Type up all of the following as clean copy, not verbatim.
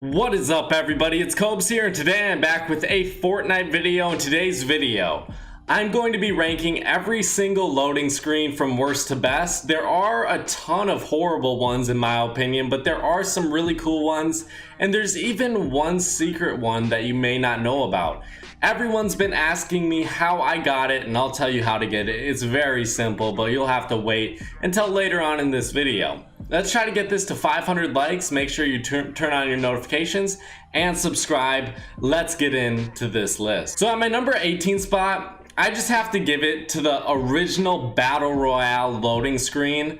What is up, everybody? It's Cobes here, and today I'm back with a Fortnite video. In today's video, I'm going to be ranking every single loading screen from worst to best. There are a ton of horrible ones in my opinion, but there are some really cool ones, and there's even one secret one that you may not know about. Everyone's been asking me how I got it, and I'll tell you how to get it. It's very simple, but you'll have to wait until later on in this video. Let's try to get this to 500 likes. Make sure you turn on your notifications and subscribe. Let's get into this list. So at my number 18 spot, I just have to give it to the original Battle Royale loading screen.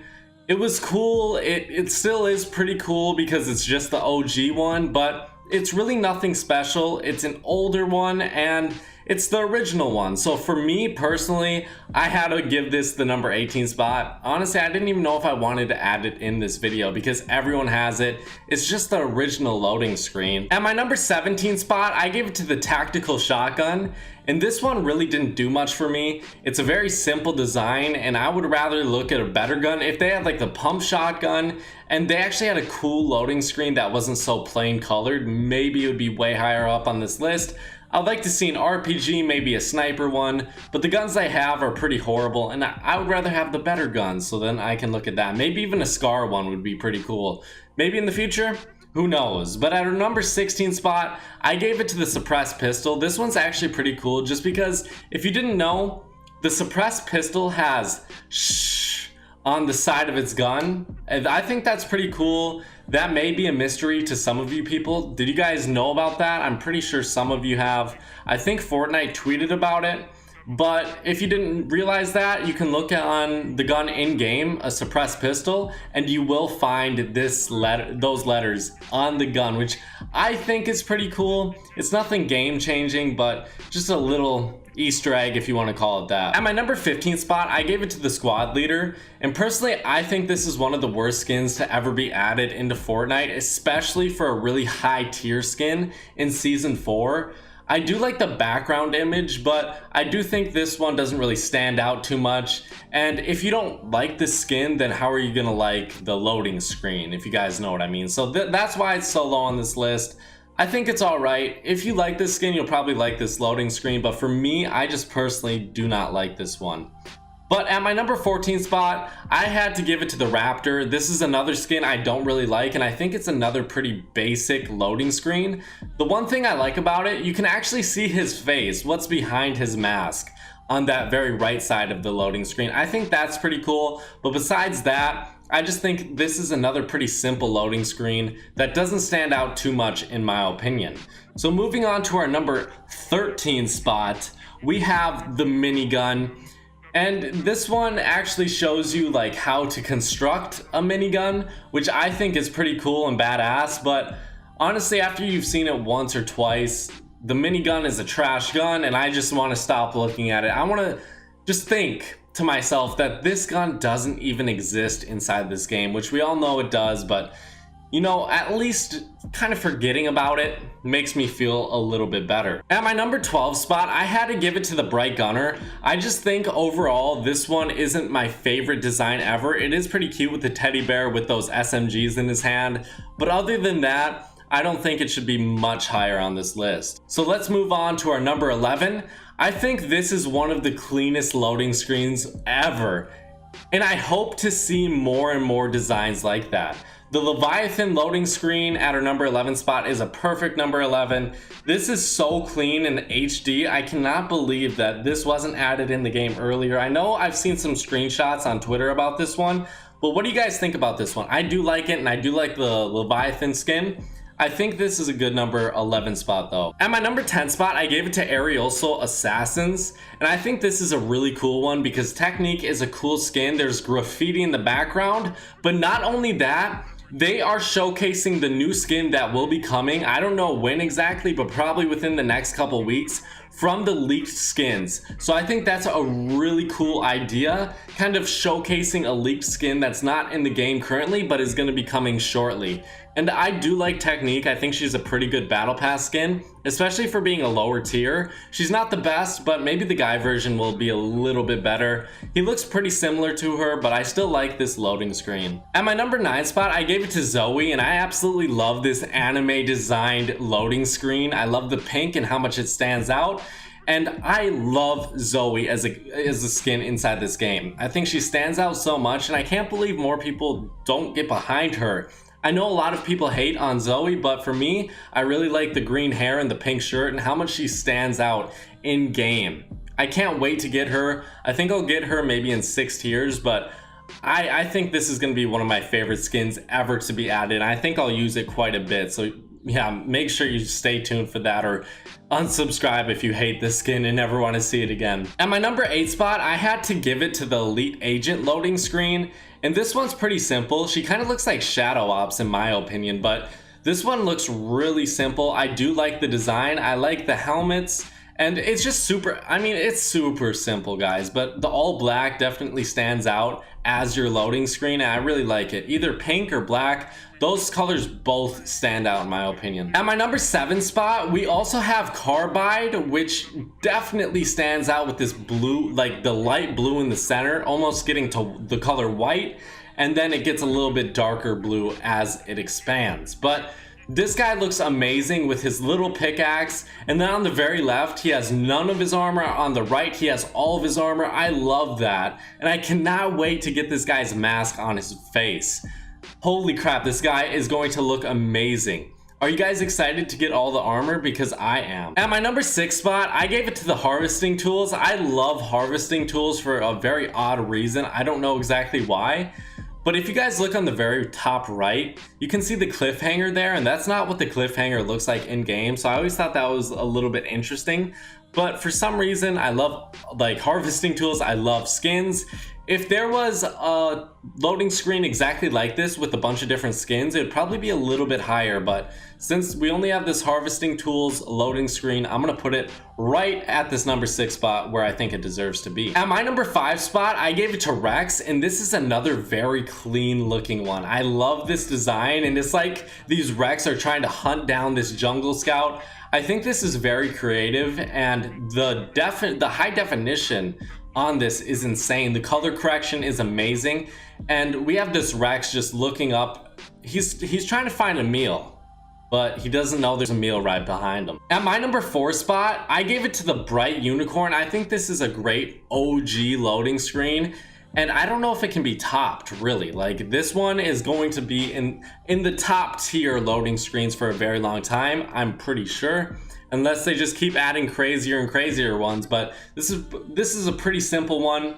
It was cool. It still is pretty cool because it's just the OG one, but it's really nothing special. It's an older one and it's the original one. So for me personally, I had to give this the number 18 spot. Honestly, I didn't even know if I wanted to add it in this video because everyone has it. It's just the original loading screen. At my number 17 spot, I gave it to the tactical shotgun. And this one really didn't do much for me. It's a very simple design, and I would rather look at a better gun. If they had like the pump shotgun and they actually had a cool loading screen that wasn't so plain colored, maybe it would be way higher up on this list. I'd like to see an RPG, maybe a sniper one, but the guns I have are pretty horrible, and I would rather have the better guns, so then I can look at that. Maybe even a SCAR one would be pretty cool. Maybe in the future? Who knows? But at our number 16 spot, I gave it to the suppressed pistol. This one's actually pretty cool just because if you didn't know, the suppressed pistol has shh on the side of its gun. And I think that's pretty cool. That may be a mystery to some of you people. Did you guys know about that? I'm pretty sure some of you have. I think Fortnite tweeted about it. But if you didn't realize that, you can look on the gun in game, a suppressed pistol, and you will find those letters on the gun, which I think is pretty cool. It's nothing game changing, but just a little Easter egg if you want to call it that. At my number 15 spot, I gave it to the squad leader, and personally I think this is one of the worst skins to ever be added into Fortnite, especially for a really high tier skin in season 4. I do like the background image, but I do think this one doesn't really stand out too much. And if you don't like this skin, then how are you gonna like the loading screen, if you guys know what I mean? So that's why it's so low on this list. I think it's all right. If you like this skin, you'll probably like this loading screen, but for me, I just personally do not like this one. But at my number 14 spot, I had to give it to the Raptor. This is another skin I don't really like, and I think it's another pretty basic loading screen. The one thing I like about it, you can actually see his face, what's behind his mask on that very right side of the loading screen. I think that's pretty cool, but besides that, I just think this is another pretty simple loading screen that doesn't stand out too much in my opinion. So moving on to our number 13 spot, we have the minigun. And this one actually shows you like how to construct a minigun, which I think is pretty cool and badass. But honestly, after you've seen it once or twice, the minigun is a trash gun and I just want to stop looking at it. I want to just think to myself that this gun doesn't even exist inside this game, which we all know it does, but you know, at least kind of forgetting about it makes me feel a little bit better. At my number 12 spot, I had to give it to the Bright Gunner. I just think overall, this one isn't my favorite design ever. It is pretty cute with the teddy bear with those SMGs in his hand. But other than that, I don't think it should be much higher on this list. So let's move on to our number 11. I think this is one of the cleanest loading screens ever. And I hope to see more and more designs like that. The Leviathan loading screen at our number 11 spot is a perfect number 11. This is so clean and HD. I cannot believe that this wasn't added in the game earlier. I know I've seen some screenshots on Twitter about this one, but what do you guys think about this one? I do like it, and I do like the Leviathan skin. I think this is a good number 11 spot though. At my number 10 spot, I gave it to Ariel, so Assassins. And I think this is a really cool one because Technique is a cool skin. There's graffiti in the background, but not only that, they are showcasing the new skin that will be coming. I don't know when exactly, but probably within the next couple weeks from the leaked skins. So I think that's a really cool idea, kind of showcasing a leaked skin that's not in the game currently, but is going to be coming shortly. And I do like Technique. I think she's a pretty good Battle Pass skin, especially for being a lower tier. She's not the best, but maybe the guy version will be a little bit better. He looks pretty similar to her, but I still like this loading screen. At my number 9 spot, I gave it to Zoe, and I absolutely love this anime designed loading screen. I love the pink and how much it stands out. And I love Zoe as a skin inside this game. I think she stands out so much, and I can't believe more people don't get behind her. I know a lot of people hate on Zoe, but for me, I really like the green hair and the pink shirt and how much she stands out in game. I can't wait to get her. I think I'll get her maybe in 6 tiers, but I think this is going to be one of my favorite skins ever to be added. I think I'll use it quite a bit, so yeah, make sure you stay tuned for that, or unsubscribe if you hate this skin and never want to see it again. At my number 8 spot, I had to give it to the Elite Agent loading screen, and this one's pretty simple. She kind of looks like Shadow Ops in my opinion, but this one looks really simple. I do like the design. I like the helmets. And it's just super, I mean, it's super simple, guys, but the all black definitely stands out as your loading screen, and I really like it. Either pink or black, those colors both stand out in my opinion. At my number 7 spot, we also have Carbide, which definitely stands out with this blue, like the light blue in the center, almost getting to the color white, and then it gets a little bit darker blue as it expands. But this guy looks amazing with his little pickaxe, and then on the very left he has none of his armor. On the right he has all of his armor. I love that, and I cannot wait to get this guy's mask on his face. Holy crap, this guy is going to look amazing. Are you guys excited to get all the armor? Because I am. At my number 6 spot, I gave it to the harvesting tools. I love harvesting tools for a very odd reason. I don't know exactly why. But if you guys look on the very top right, you can see the cliffhanger there, and that's not what the cliffhanger looks like in game. So I always thought that was a little bit interesting. But for some reason, I love like harvesting tools. I love skins. If there was a loading screen exactly like this with a bunch of different skins, it would probably be a little bit higher. But since we only have this harvesting tools loading screen, I'm gonna put it right at this number 6 spot where I think it deserves to be. At my number 5 spot, I gave it to Rex, and this is another very clean looking one. I love this design, and it's like these Rex are trying to hunt down this jungle scout. I think this is very creative, and the high definition on this is insane. The color correction is amazing, and we have this Rex just looking up. He's trying to find a meal, but he doesn't know there's a meal right behind him. At my number 4 spot, I gave it to the Bright Unicorn. I think this is a great OG loading screen, and I don't know if it can be topped, really. Like, this one is going to be in the top tier loading screens for a very long time, I'm pretty sure, unless they just keep adding crazier and crazier ones. But this is a pretty simple one.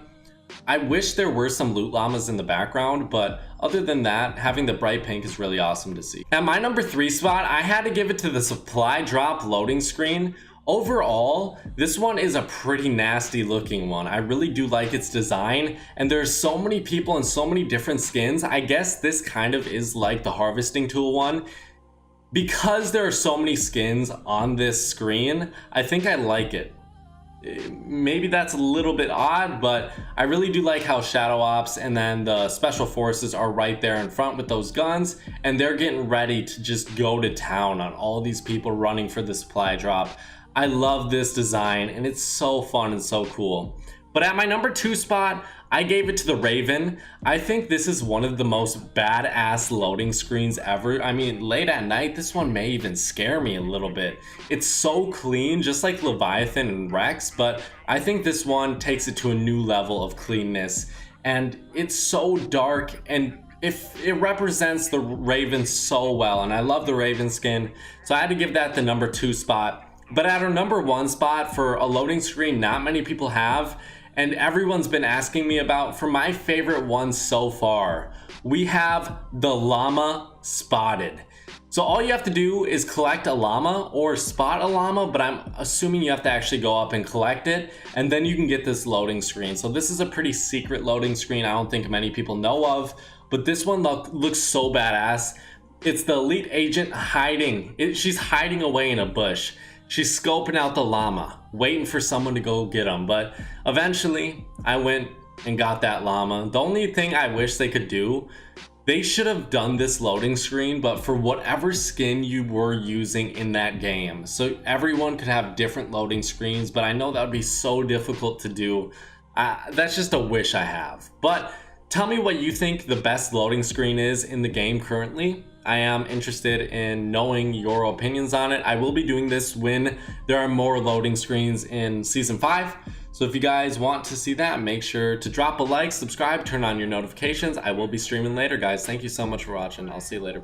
I wish there were some loot llamas in the background, but other than that, having the bright pink is really awesome to see. At my number 3 spot, I had to give it to the supply drop loading screen. Overall, this one is a pretty nasty looking one. I really do like its design, and there's so many people and so many different skins. I guess this kind of is like the harvesting tool one. Because there are so many skins on this screen, I think I like it. Maybe that's a little bit odd, but I really do like how Shadow Ops and then the Special Forces are right there in front with those guns, and they're getting ready to just go to town on all these people running for the supply drop. I love this design, and it's so fun and so cool. But at my number 2 spot, I gave it to the Raven. I think this is one of the most badass loading screens ever. I mean, late at night, this one may even scare me a little bit. It's so clean, just like Leviathan and Rex, but I think this one takes it to a new level of cleanness. And it's so dark, and if it represents the Raven so well, and I love the Raven skin, so I had to give that the number 2 spot. But at our number 1 spot for a loading screen not many people have, and everyone's been asking me about, for my favorite one so far, we have the llama spotted. So all you have to do is collect a llama or spot a llama, but I'm assuming you have to actually go up and collect it, and then you can get this loading screen. So this is a pretty secret loading screen I don't think many people know of, but this one looks so badass. It's the Elite Agent hiding. She's hiding away in a bush. She's scoping out the llama, waiting for someone to go get him. But eventually, I went and got that llama. The only thing I wish they could do They should have done this loading screen, but for whatever skin you were using in that game. So everyone could have different loading screens, but I know that would be so difficult to do. That's just a wish I have. But tell me what you think the best loading screen is in the game currently. I am interested in knowing your opinions on it. I will be doing this when there are more loading screens in Season 5. So if you guys want to see that, make sure to drop a like, subscribe, turn on your notifications. I will be streaming later, guys. Thank you so much for watching. I'll see you later.